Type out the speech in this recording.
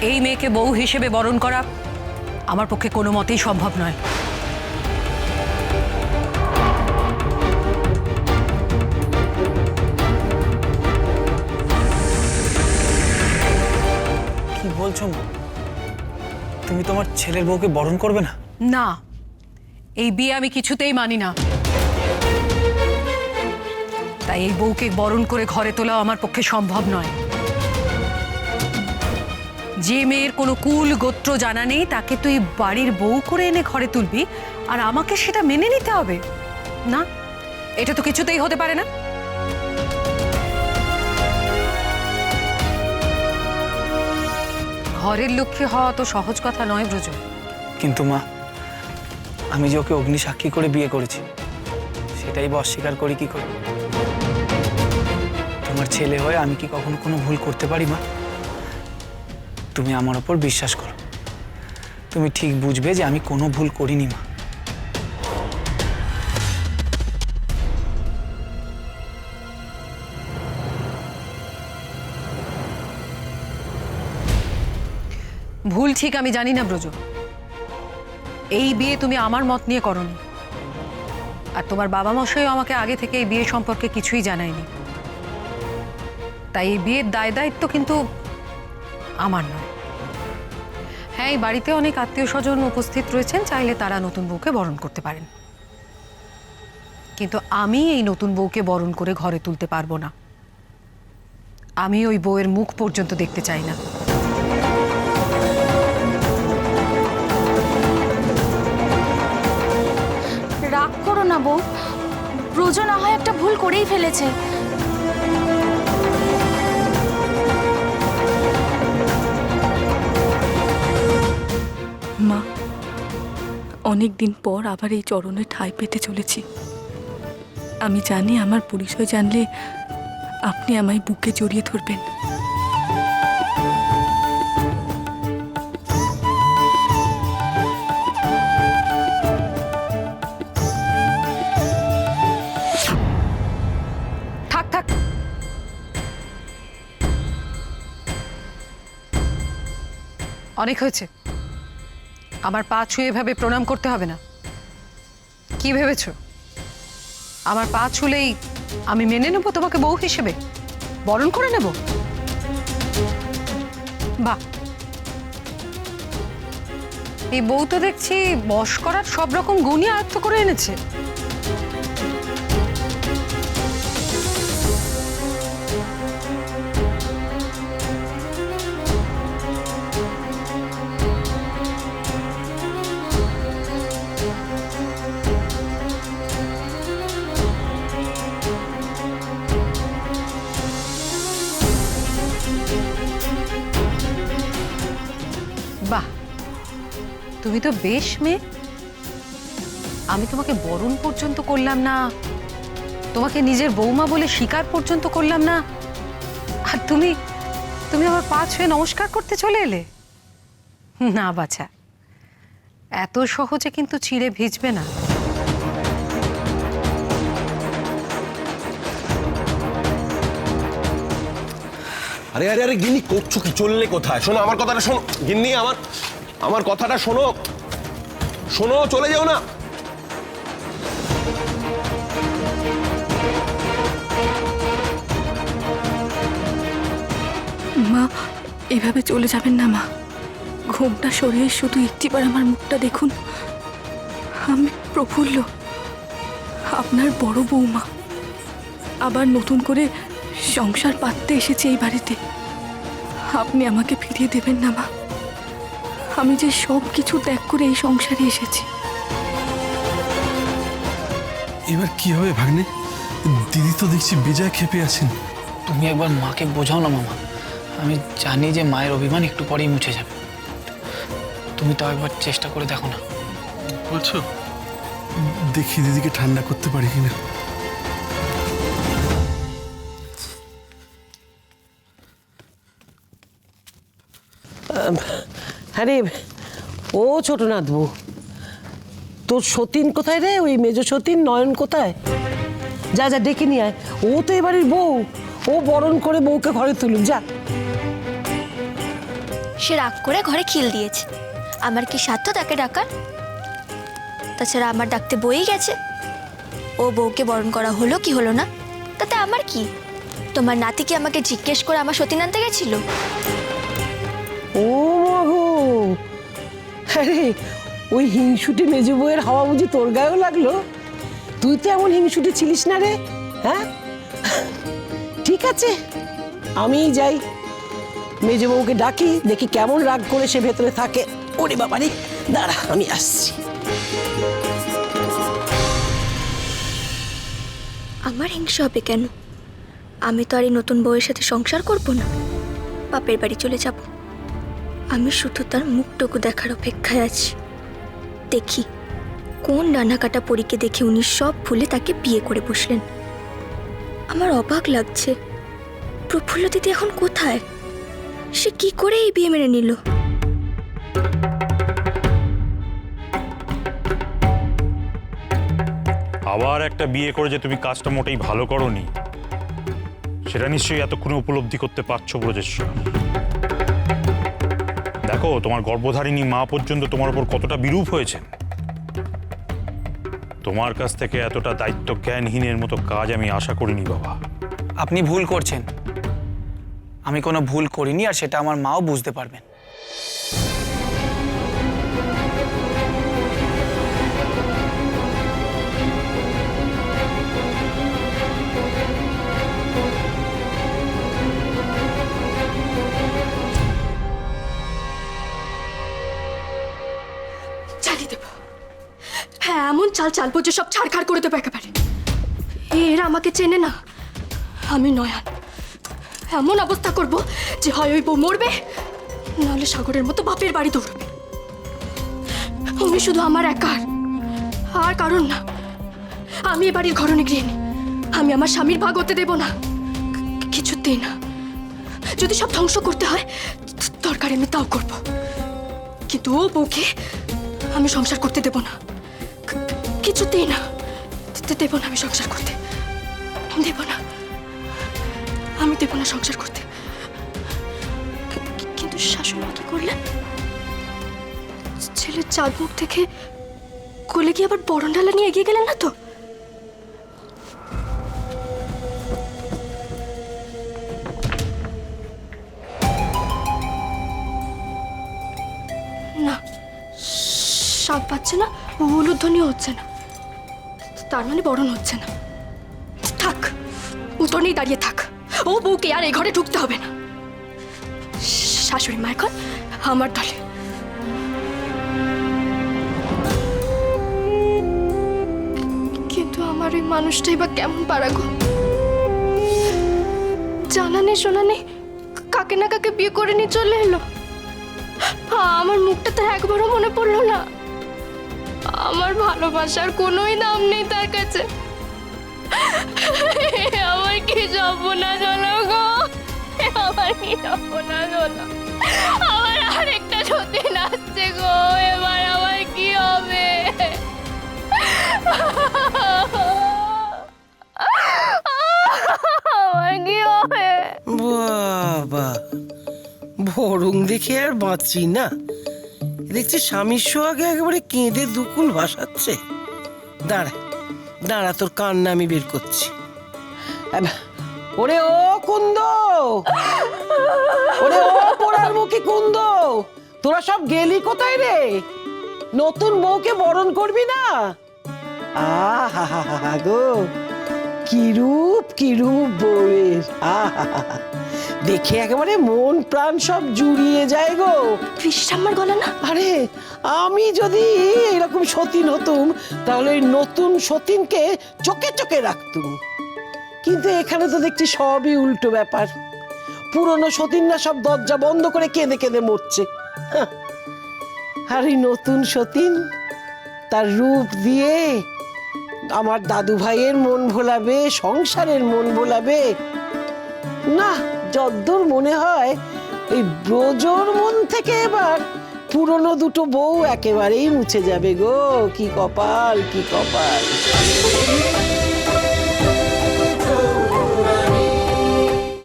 এই মেয়েকে বউ হিসেবে বরণ করা আমার পক্ষে কোনো মতেই সম্ভব নয়। কি বলছো মা? তুমি তোমার ছেলের বউকে বরণ করবে না? না, এই বিয়ে আমি কিছুতেই মানি না। তাই এই বউকে বরণ করে ঘরে তোলা আমার পক্ষে সম্ভব নয়। যে মেয়ের কোনো কুল গোত্র জানা নেই তাকে তুই বাড়ির বউ করে এনে ঘরে তুলবি, আর আমাকে সেটা মেনে নিতে হবে? না, এটা তো কিছুতেই হতে পারে না। ঘরের লক্ষ্মী হওয়া তো সহজ কথা নয় ব্রজ। কিন্তু মা, আমি যে ওকে অগ্নি সাক্ষী করে বিয়ে করেছি, সেটাই বা অস্বীকার করি কি করে? তোমার ছেলে হয়ে আমি কি কখনো কোনো ভুল করতে পারি মা? তুমি আমার ওপর বিশ্বাস করো, তুমি ঠিক বুঝবে যে আমি কোনো ভুল করিনি মা। ভুল ঠিক আমি জানি না ব্রজ। এই বিয়ে তুমি আমার মত নিয়ে করনি, আর তোমার বাবা মশাইও আমাকে আগে থেকে এই বিয়ে সম্পর্কে কিছুই জানায়নি। তাই এই বিয়ের দায় দায়িত্ব কিন্তু আমার নয়। হ্যাঁ, এই বাড়িতে অনেক আত্মীয় স্বজন উপস্থিত রয়েছেন, চাইলে তারা নতুন বউকে বরণ করতে পারেন, কিন্তু আমি এই নতুন বউকে বরণ করে ঘরে তুলতে পারবো না। আমি ওই বউয়ের মুখ পর্যন্ত দেখতে চাই না। রাগ করো না বউ, ব্রজ না হয় একটা ভুল করেই ফেলেছে। মা, অনেক দিন পর আবার এই চরণে ঠাঁই পেতে চলেছি। আমি জানি আমার পরিচয় জানলে আপনি আমায় বুকে জড়িয়ে ধরবেন। থাক থাক, অনেক হয়েছে। আমার পা ছুঁয়ে এভাবে প্রণাম করতে হবে না। কি ভেবেছো আমার পা ছুলেই আমি মেনে নেব তোমাকে বউ হিসেবে, বরণ করে নেব? বাহ, এই বউ তো দেখছি বশ করার সব রকম গুণই আয়ত্ত করে এনেছে। বাহ, তুমি তো বেশ মেয়ে। আমি তোমাকে বরণ পর্যন্ত করলাম না, তোমাকে নিজের বৌমা বলে স্বীকার পর্যন্ত করলাম না, আর তুমি তুমি আমার পা ছুঁয়ে নমস্কার করতে চলে এলে? না বাছা, এত সহজে কিন্তু চিড়ে ভিজবে না। আরে আরে আরে গিন্নি, করছো কি? চললে কোথায়? শোনো আমার কথাটা, শোনো গিন্নি, আমার কথাটা শোনো। শোনো, চলে যাও না। মা, এভাবে চলে যাবেন না মা। ঘোমটা সরিয়ে শুধু একটিবার আমার মুখটা দেখুন। আমি প্রফুল্ল, আপনার বড় বৌমা। আবার নতুন করে সংসার পাততে এসেছে এই বাড়িতে। আপনি আমাকে ফিরিয়ে দেবেন না মা। আমি যে সব কিছু ত্যাগ করে এই সংসারে এসেছি। এবার কি হবে ভাগ্নে? দিদি তো দেখছি বেজায় ক্ষেপে আছেন। তুমি একবার মাকে বোঝাও না মামা। আমি জানি যে মায়ের অভিমান একটু পরেই মুছে যাবে। তুমি তো একবার চেষ্টা করে দেখো না। বলছো? দেখি দিদিকে ঠান্ডা করতে পারি কিনা। হ্যাঁ রে, ও ছোট নাথবু, তোর সতীন কোথায় রে? ওই মেজ সতীন নয়ন কোথায়? যা যা ডেকে নিয়ে আয়। ও তো এবারের বউ, ও বরণ করে বউকে ঘরে তুলুক। যা। সে রাগ করে ঘরে খিল দিয়েছে। আমার কি সাধ্য তাকে ডাকার? তাছাড়া আমার ডাকতে বই গেছে। ও বউকে বরণ করা হলো কি হলো না তাতে আমার কি? তোমার নাতি কি আমাকে জিজ্ঞেস করে আমার সতীন আনতে গেছিল? ও মাগো, আরে ওই হিংসুটে মেজো বউয়ের হাওয়া বুঝি তোর গায়েও লাগলো? তুই তো এমন হিংসুটে ছিলিস না রে, হ্যাঁ? ঠিক আছে, আমিই যাই, মেজো বউকে ডাকি, দেখি কেমন রাগ করে সে ভেতরে থাকে। ওরে বাবারে, দাঁড়া আমি আসছি। আমার হিংসা হবে কেন? আমি তো আর এই নতুন বউয়ের সাথে সংসার করব না, বাপের বাড়ি চলে যাব। আমি শুধু তার মুখটুকু দেখার অপেক্ষায় আছি। দেখি কোন ডানা কাটা পরীকে দেখে উনি সব ভুলে তাকে বিয়ে করে বসলেন। আমার অবাক লাগছে, প্রফুল্ল দিদি এখন কোথায়? সে কি করে এই বিয়ে মেনে নিল? আবার একটা বিয়ে করে যে তুমি কাজটা মোটেই ভালো করনি, সেটা নিশ্চয়ই এতক্ষণে উপলব্ধি করতে পারছো ব্রজেশ্বর। দেখো তোমার গর্ভধারিণী মা পর্যন্ত তোমার উপর কতটা বিরূপ হয়েছে। তোমার কাছ থেকে এতটা দায়িত্ব জ্ঞানহীনের মতো কাজ আমি আশা করিনি বাবা। আপনি ভুল করছেন, আমি কোনো ভুল করিনি, আর সেটা আমার মাও বুঝতে পারবেন। চালিয়ে দেবো। হ্যাঁ, এমন চাল চালবো যে সব ছাড়খাড় করে দেবো একেবারে। এরা আমাকে চেনে না, আমি নয়ন। এমন অবস্থা করব যে হয় ওই বউ মরবে, নাহলে সাগরের মতো বাপের বাড়ি দৌড়বে। উনি শুধু আমার একার, আর কারণ না। আমি এ বাড়ির ঘরণে গৃহিণী, আমি আমার স্বামীর ভাগ হতে দেব না, কিছুতেই না। যদি সব ধ্বংস করতে হয় দরকার আমি তাও করব, কিন্তু ও বউকে আমি সংসার করতে দেব না, কিছুতেই না। দেব না, আমি সংসার করতে দেব না, আমি দেব না সংসার করতে। কিন্তু শাশুড়ি কি করলেন? ছেলের চাঁদ মুখ থেকে কোলে গিয়ে আবার বরণ ডালা নিয়ে এগিয়ে গেলেন না তো? না, সাপ পাচ্ছে না, উলুধ্বনিও হচ্ছে না, তার মানে বরণ হচ্ছে না। থাক, উঠোনেই দাঁড়িয়ে থাক। ও বউকে আর এই ঘরে ঢুকতে হবে না। শাশুড়ি মা এখন আমার দলে। কিন্তু আমার ওই মানুষটাই বা কেমন পারা গো? জানা নেই শোনা নেই কাকে না কাকে বিয়ে করে নিয়ে চলে এলো। আমার মুখটা তো একবারও মনে পড়লো না। আমার ভালোবাসার কোনোই দাম নেই তার কাছে। আমার কি সর্বনাশ হলো গো, আমার কি সর্বনাশ হলো। আমার আরেকটা সতীন আসছে গো, এবার আমার কি হবে? আমার কি হবে? বাবা, বরং দেখে আর বাঁচি না। দেখছি স্বামীর সোহাগে একেবারে কেঁদে দুকুল ভাসাচ্ছে। দাঁড়া দাঁড়া, তোর কান্না আমি বের করছি। ওরে ও কুন্দ, ওরে ও পোড়ার মুখী কুন্দ, তোরা সব গেলি কোথায় রে? নতুন বউকে বরণ করবি না? আহা গো, কি রূপ বউয়ের! আহা, দেখে একেবারে মন প্রাণ সব জুড়িয়ে যায় গো। আমার গলা না? আরে আমি যদি এরকম সতীন হতুম তাহলে ওই নতুন সতীনকে চোখে চোখে রাখতুম, কিন্তু এখানে তো দেখছি সবই উল্টো ব্যাপার। পুরনো সতীনরা সব দরজা বন্ধ করে কেঁদে কেঁদে মরছে। আর এই নতুন সতীন তার রূপ দিয়ে আমার দাদু ভাইয়ের মন ভোলাবে, সংসারের মন ভোলাবে না। যদ্দূর মনে হয় এই ব্রজর মন থেকে এবার পুরনো দুটো বউ একেবারেই মুছে যাবে গো। কি কপাল, কি কপাল!